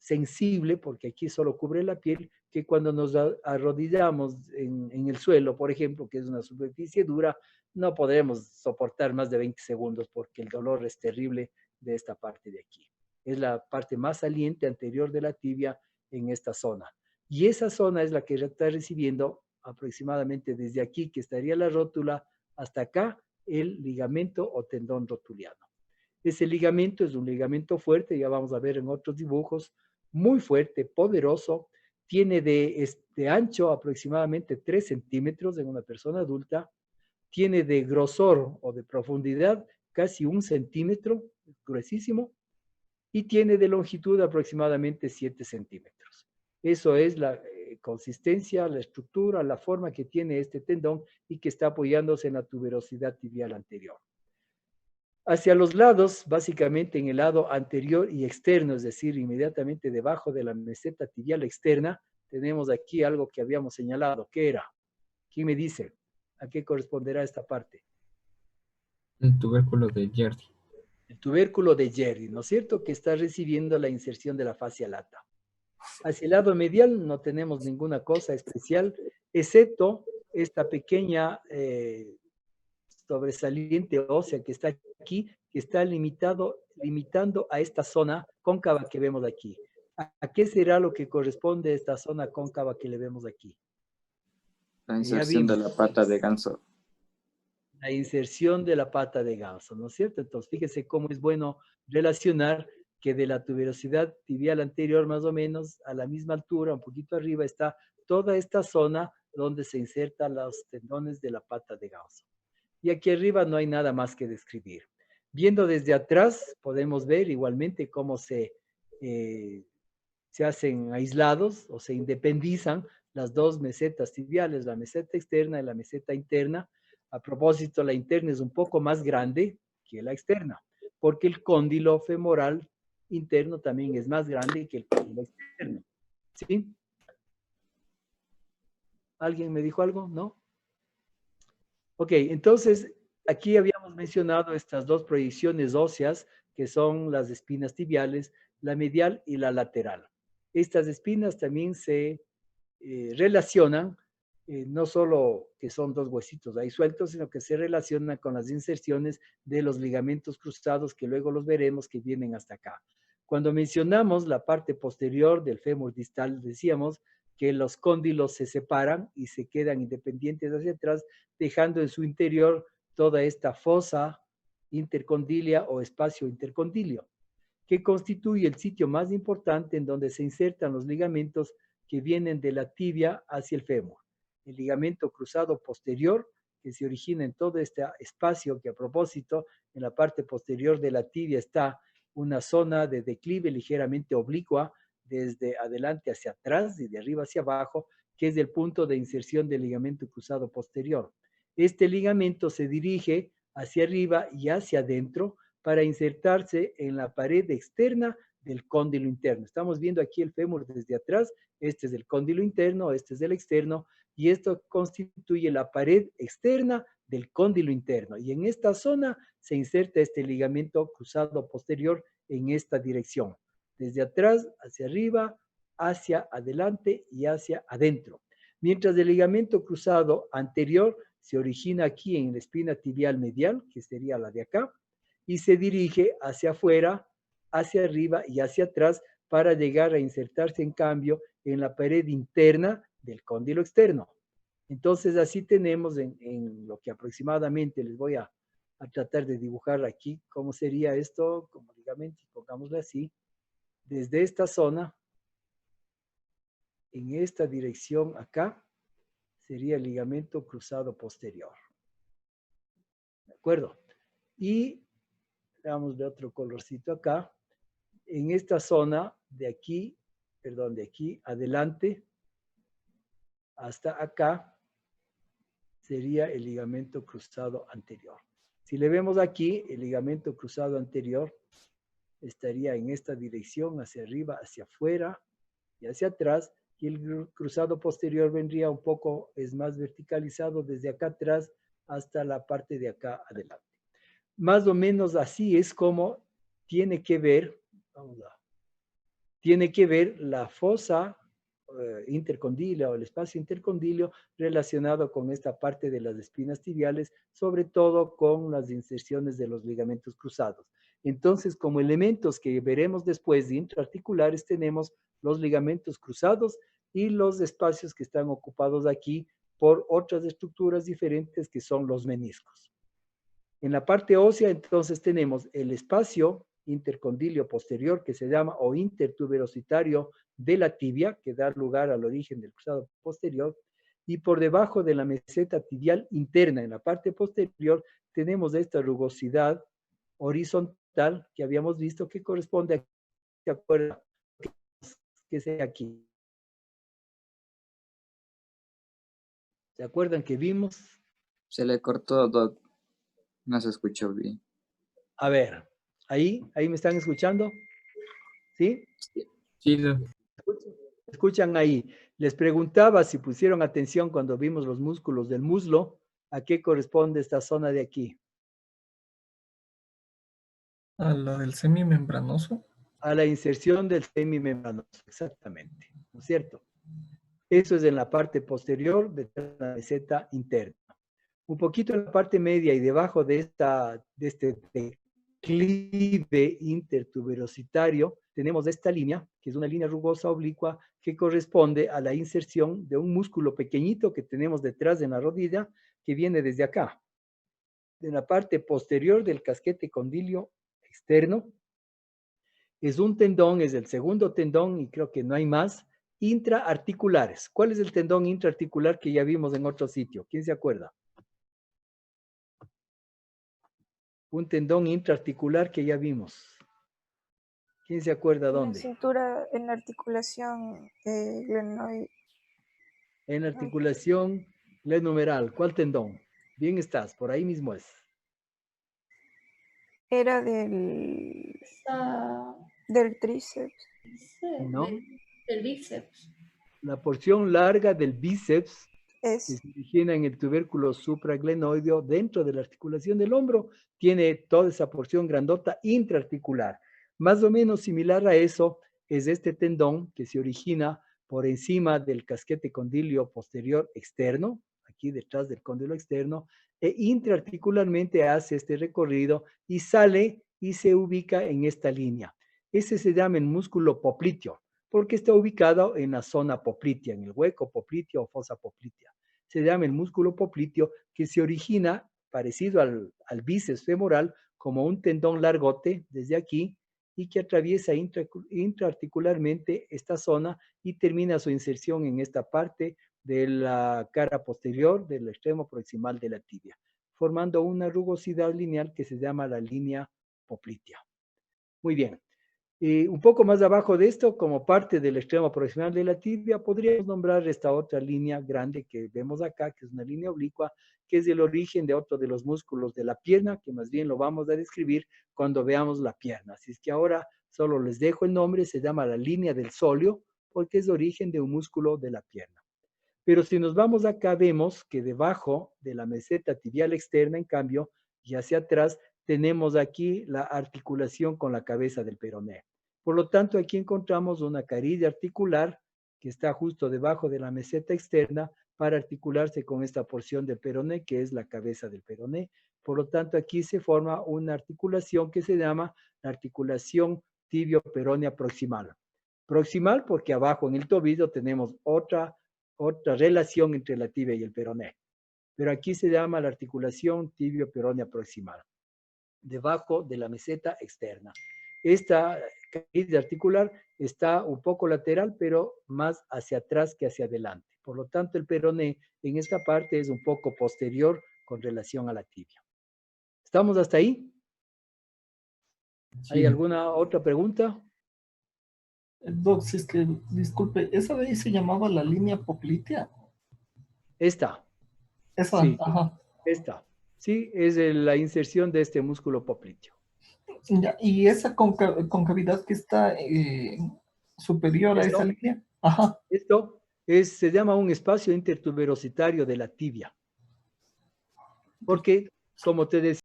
sensible, porque aquí solo cubre la piel, que cuando nos arrodillamos en el suelo, por ejemplo, que es una superficie dura, no podremos soportar más de 20 segundos porque el dolor es terrible de esta parte de aquí. Es la parte más saliente anterior de la tibia en esta zona. Y esa zona es la que está recibiendo aproximadamente desde aquí, que estaría la rótula, hasta acá, el ligamento o tendón rotuliano. Ese ligamento es un ligamento fuerte, ya vamos a ver en otros dibujos, muy fuerte, poderoso, tiene de ancho aproximadamente 3 centímetros en una persona adulta, tiene de grosor o de profundidad casi 1 centímetro, gruesísimo, y tiene de longitud aproximadamente 7 centímetros. Eso es la consistencia, la estructura, la forma que tiene este tendón y que está apoyándose en la tuberosidad tibial anterior. Hacia los lados, básicamente en el lado anterior y externo, es decir, inmediatamente debajo de la meseta tibial externa, tenemos aquí algo que habíamos señalado. ¿Qué era? ¿Quién me dice? ¿A qué corresponderá esta parte? El tubérculo de Jerde. El tubérculo de Jerde, ¿no es cierto? Que está recibiendo la inserción de la fascia lata. Hacia el lado medial no tenemos ninguna cosa especial, excepto esta pequeña sobresaliente ósea que está aquí, que está limitando a esta zona cóncava que vemos aquí. ¿A qué será lo que corresponde a esta zona cóncava que le vemos aquí? La Que ya inserción de vimos, la pata de ganso. la inserción de la pata de ganso, ¿no es cierto? Entonces, fíjese cómo es bueno relacionar que de la tuberosidad tibial anterior, más o menos, a la misma altura, un poquito arriba, está toda esta zona donde se insertan los tendones de la pata de ganso. Y aquí arriba no hay nada más que describir. Viendo desde atrás, podemos ver igualmente cómo se hacen aislados o se independizan las dos mesetas tibiales, la meseta externa y la meseta interna. A propósito, la interna es un poco más grande que la externa, porque el cóndilo femoral interno también es más grande que el cóndilo externo. ¿Sí? ¿Alguien me dijo algo? ¿No? Ok, entonces aquí habíamos mencionado estas dos proyecciones óseas, que son las espinas tibiales, la medial y la lateral. Estas espinas también se relacionan, no solo que son dos huesitos ahí sueltos, sino que se relacionan con las inserciones de los ligamentos cruzados, que luego los veremos que vienen hasta acá. Cuando mencionamos la parte posterior del fémur distal, decíamos que los cóndilos se separan y se quedan independientes hacia atrás, dejando en su interior toda esta fosa intercondilia o espacio intercondilio, que constituye el sitio más importante en donde se insertan los ligamentos que vienen de la tibia hacia el fémur. El ligamento cruzado posterior, que se origina en todo este espacio, que a propósito, en la parte posterior de la tibia está una zona de declive ligeramente oblicua, desde adelante hacia atrás y de arriba hacia abajo, que es el punto de inserción del ligamento cruzado posterior. Este ligamento se dirige hacia arriba y hacia adentro para insertarse en la pared externa del cóndilo interno. Estamos viendo aquí el fémur desde atrás, este es el cóndilo interno, este es el externo, y esto constituye la pared externa del cóndilo interno. Y en esta zona se inserta este ligamento cruzado posterior en esta dirección, desde atrás hacia arriba, hacia adelante y hacia adentro. Mientras el ligamento cruzado anterior se origina aquí en la espina tibial medial, que sería la de acá, y se dirige hacia afuera, hacia arriba y hacia atrás para llegar a insertarse en cambio en la pared interna del cóndilo externo. Entonces así tenemos en lo que aproximadamente les voy a tratar de dibujar aquí cómo sería esto como ligamento, pongámoslo así, desde esta zona, en esta dirección acá, sería el ligamento cruzado posterior. ¿De acuerdo? Y vamos de otro colorcito acá. En esta zona de aquí, perdón, de aquí adelante hasta acá sería el ligamento cruzado anterior. Si le vemos aquí, el ligamento cruzado anterior estaría en esta dirección, hacia arriba, hacia afuera y hacia atrás, y el cruzado posterior vendría un poco, es más verticalizado desde acá atrás hasta la parte de acá adelante. Más o menos así es como tiene que ver, vamos a tiene que ver la fosa intercondilio o el espacio intercondilio relacionado con esta parte de las espinas tibiales, sobre todo con las inserciones de los ligamentos cruzados. Entonces, como elementos que veremos después de intraarticulares, tenemos los ligamentos cruzados y los espacios que están ocupados aquí por otras estructuras diferentes que son los meniscos. En la parte ósea, entonces, tenemos el espacio intercondilio posterior que se llama o intertuberositario de la tibia, que da lugar al origen del cruzado posterior, y por debajo de la meseta tibial interna, en la parte posterior, tenemos esta rugosidad horizontal que habíamos visto que corresponde a, ¿se acuerdan? Que sea aquí. ¿Se acuerdan que vimos? Se le cortó, Doc. No se escuchó bien. A ver, ahí me están escuchando, ¿sí? Sí, Doc. Escuchan ahí. Les preguntaba si pusieron atención cuando vimos los músculos del muslo, ¿a qué corresponde esta zona de aquí? A la del semimembranoso. A la inserción del semimembranoso, exactamente, ¿no es cierto? Eso es en la parte posterior de la meseta interna. Un poquito en la parte media y debajo de este declive intertuberositario, tenemos esta línea, que es una línea rugosa oblicua, que corresponde a la inserción de un músculo pequeñito que tenemos detrás de la rodilla, que viene desde acá, de la parte posterior del casquete condilio externo. Es un tendón, es el segundo tendón, y creo que no hay más, intraarticulares. ¿Cuál es el tendón intraarticular que ya vimos en otro sitio? ¿Quién se acuerda? Un tendón intraarticular que ya vimos. ¿Quién se acuerda dónde? La cintura en la articulación glenoide. En la articulación glenohumeral. ¿Cuál tendón? Bien estás, por ahí mismo es. Era del tríceps. ¿No? Del bíceps. La porción larga del bíceps que Es se origina en el tubérculo supraglenoideo dentro de la articulación del hombro, tiene toda esa porción grandota intraarticular. Más o menos similar a eso es este tendón que se origina por encima del casquete condilio posterior externo, aquí detrás del cóndilo externo, e intraarticularmente hace este recorrido y sale y se ubica en esta línea. Ese se llama el músculo popliteo, porque está ubicado en la zona poplitea, en el hueco popliteo o fosa poplitea. Se llama el músculo popliteo, que se origina parecido al bíceps femoral como un tendón largote desde aquí y que atraviesa intraarticularmente esta zona y termina su inserción en esta parte de la cara posterior del extremo proximal de la tibia, formando una rugosidad lineal que se llama la línea poplitea. Muy bien. Un poco más abajo de esto, como parte del extremo proximal de la tibia, podríamos nombrar esta otra línea grande que vemos acá, que es una línea oblicua, que es el origen de otro de los músculos de la pierna, que más bien lo vamos a describir cuando veamos la pierna. Así es que ahora solo les dejo el nombre, se llama la línea del sóleo, porque es origen de un músculo de la pierna. Pero si nos vamos acá, vemos que debajo de la meseta tibial externa, en cambio, y hacia atrás, tenemos aquí la articulación con la cabeza del peroné. Por lo tanto, aquí encontramos una carilla articular que está justo debajo de la meseta externa para articularse con esta porción del peroné, que es la cabeza del peroné. Por lo tanto, aquí se forma una articulación que se llama la articulación tibio-peronea proximal. Proximal porque abajo en el tobillo tenemos otra relación entre la tibia y el peroné. Pero aquí se llama la articulación tibio-peronea proximal, debajo de la meseta externa. Esta carilla articular está un poco lateral, pero más hacia atrás que hacia adelante. Por lo tanto, el peroné en esta parte es un poco posterior con relación a la tibia. ¿Estamos hasta ahí? ¿Hay alguna otra pregunta? Doc, si es que, disculpe, ¿esa de ahí se llamaba la línea poplitea? Esta. Esa, Sí, ajá. esta. Sí, es la inserción de este músculo popliteo. Ya, y esa concavidad que está superior a esa línea. Ajá. Esto se llama un espacio intertuberositario de la tibia. Porque, como te decía,